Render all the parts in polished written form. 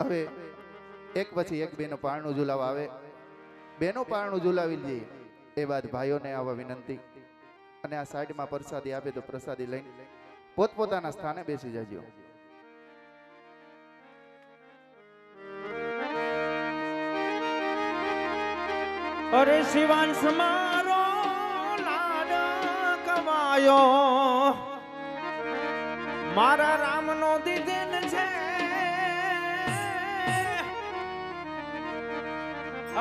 હવે એક પછી એક બેનો પારણું ઝુલાવા આવે, બેનો પારણું ઝુલાવી લે એ બાદ ભાઈઓને આવા વિનંતી, અને આ સાઈડમાં પ્રસાદી આપે તો પ્રસાદી લઈને પોતપોતાના સ્થાને બેસી જજો. અરે શિવાંશ મારો લાડ કમાયો, મારા રામનો દીધેલ છે.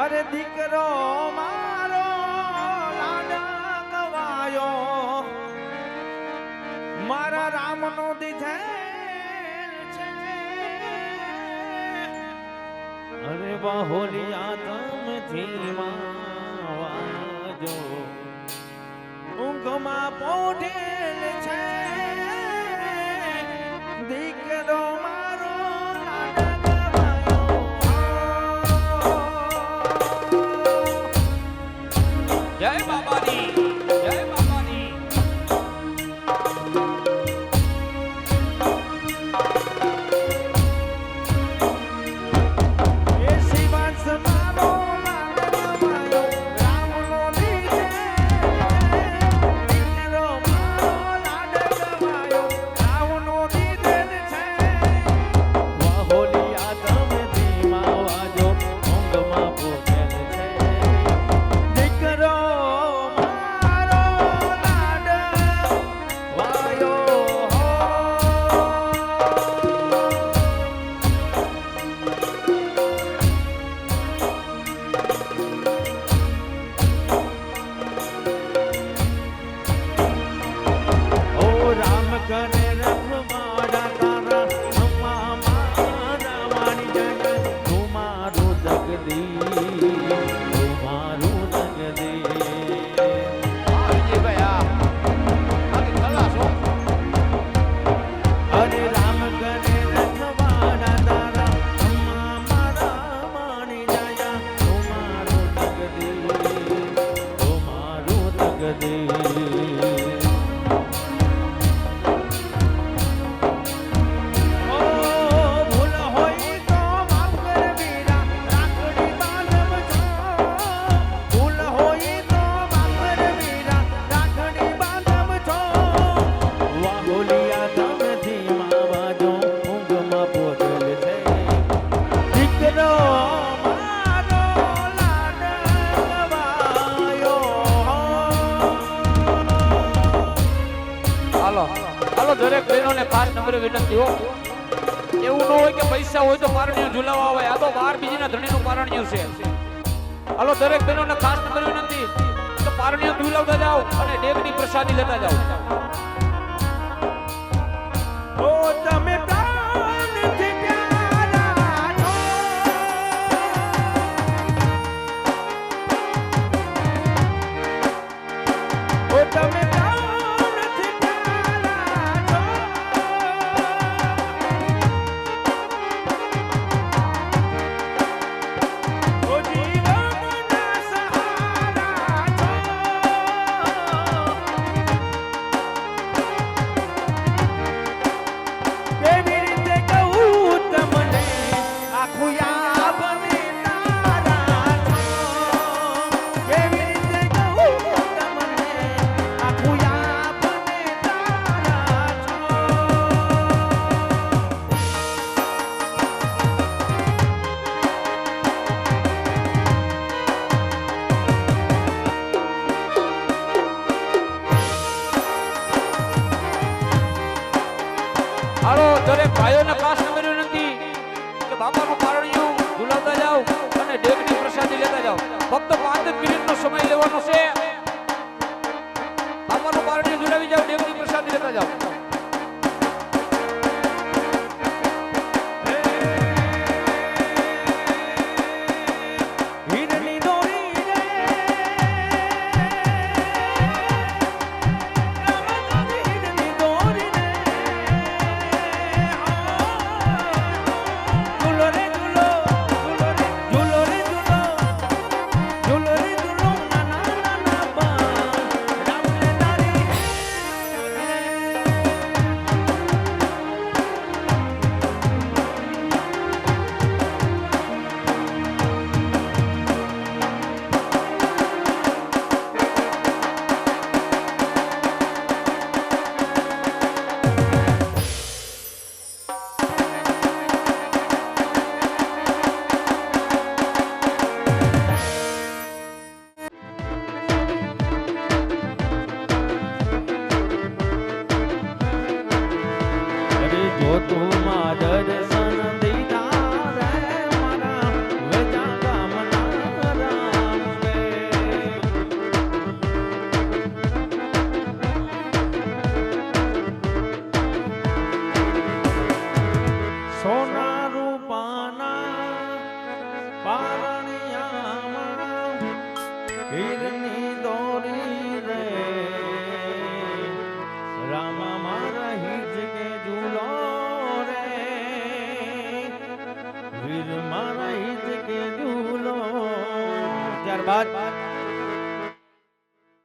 અરે દીકરો મારો લાડ કમાયો, મારા રામનો દીધેલ છે. અરે બાહોલિયા તમથી વાજો ઊંઘમાં પોઢેલ છે. દીકરો મારો લાડકવાયો. જય બાબાની, જય બાબાની. એ શિવાંશ મારો લાડકવાયો, રામનો દીધેલ. દીકરો મારો લાડકવાયો, રામનો દીધેલ છે. વાહોલિયા તમથી વાજો ઊંઘમાં પોઢેલ છે. દીકરો મારો લાડકવાયો. ઓ રામ કને રખમાડા તારા અમ્મા મારા વાણી જગ. તું મારું જગદી, તું મારું જગદી. અરે રામ કને રખમાડા તારા અમ્મા મારા વાણી જગ. તું મારું જગદી, તું મારું જગદી. ઓ ભૂલ હોય તો માફ કર વીરા, રાખડી બાંધવજો. ભૂલ હોય તો માફ કર વીરા, રાખડી બાંધવજો. વાહોલિયા તમથી વાજો ઊંઘમાં પોઢેલ છે. દીકરો મારો લાડકવાયો. હાલો હાલો, દરેક બહેનોને ખાસ નંબરે વિનંતી હો. એવું ન હોય કે પૈસા હોય તો પારણિયું ઝુલાવા આવે. આ તો 12 બીજીના ધણીનું પારણિયું છે. હાલો, દરેક બહેનોને ખાસ નંબરે વિનંતી કે પારણિયું ઝુલાવતા જાઓ અને ડેગની પ્રસાદી લેતા જાઓ. ઓ તમે પ્રાણથી પ્યારા છો. ઓ તમે પ્રાણથી પ્યારા છો. ઓ જીવનના સહારા છો. કેવી રીતે કહું તમને, આખું યાદ મને તારા છો. કેવી રીતે કહું તમને, આખું યાદ મને તારા છો. હાલો, દરેક ભાઈઓને ખાસ નંબરે વિનંતી કે બાપાનું પારણિયું ઝુલાવતા જાઓ અને ડેગની પ્રસાદી લેતા જાઓ. ફક્ત 5 મિનિટનો સમય લેવાનો છે. બાપાનું પારણિયું ઝુલાવી જાઓ, ડેગની પ્રસાદી લેતા જાઓ. હીરની દોરી રે, હીરની દોરી રે. ઝૂલો રે ઝૂલો, ઝૂલો રે ઝૂલો, ઝૂલો રે ઝૂલો. નાના નાના બાળ રામને તારી જો તું મારા દર્શન દીધા રે મારા વેચા ગામના રામ રે. સોના રૂપાના પારણિયામાં હીરની દોરી રે રામા મારા હિજ કે ઝૂલો રે વીર મારા હિજ કે ઝૂલો. ત્યારબાદ